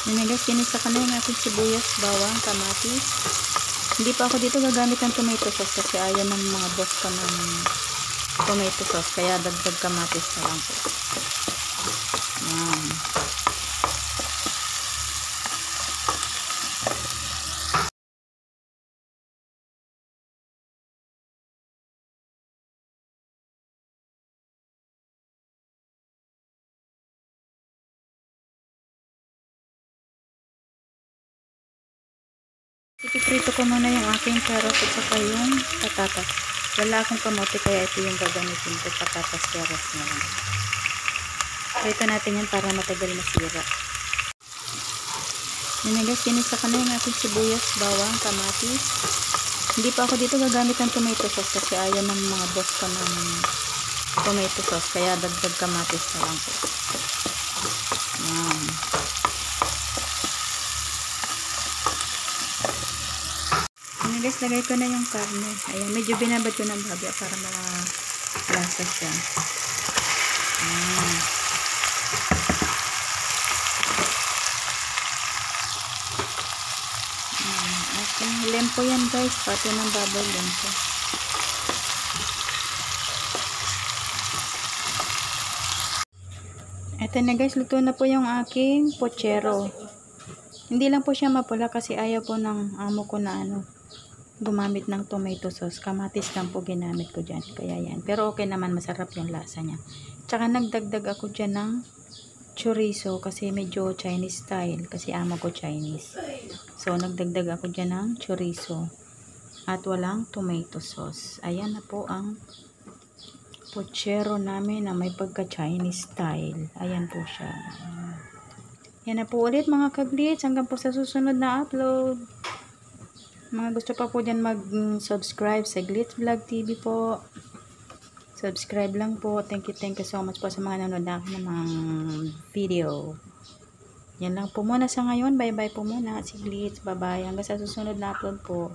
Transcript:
Yun na guys, ginisa ko na yung ating sibuyas, bawang, kamatis. Hindi pa ako dito gagamit ng tomato sauce kasi ayaw ng mga boss ko ng tomato sauce. Kaya dagdag kamatis na lang po. Yan. Ipiprito ko muna yung aking carrot at saka yung patatas. Wala akong kamote kaya ito yung gagamitin ko, patatas carrot na lang. Prito natin yan para matagal masira. Yun na guys, ginisa ko na yung ating sibuyas, bawang, kamatis. Hindi pa ako dito gagamit ng tomato sauce kasi ayaw ng mga boss ko ng tomato sauce. Kaya dagdag kamatis na lang po. Yan. Ayan guys, lagay ko na yung karne. Ayan, medyo binabad ko ng babya para malasa siya. Ayan. Ating lempo yan guys, pati ng baboy lempo. Ito na guys, luto na po yung aking pochero. Hindi lang po siya mapula kasi ayaw po ng amo ko na gumamit ng tomato sauce. Kamatis lang po ginamit ko dyan. Kaya yan. Pero okay naman, masarap yung lasa niya. Tsaka nagdagdag ako dyan ng chorizo kasi medyo Chinese style. Kasi amo ko Chinese. So nagdagdag ako dyan ng chorizo. At walang tomato sauce. Ayan na po ang pochero namin na may pagka Chinese style. Ayan po siya. Yan na po ulit mga kaglits. Hanggang po sa susunod na upload. Mga gusto pa po dyan mag-subscribe sa Glitz Vlog TV po. Subscribe lang po. Thank you so much po sa mga nanonood na akin ng mga video. Yan lang po muna sa ngayon. Bye bye po muna si Glitz. Bye bye. Hanggang sa susunod na upload po.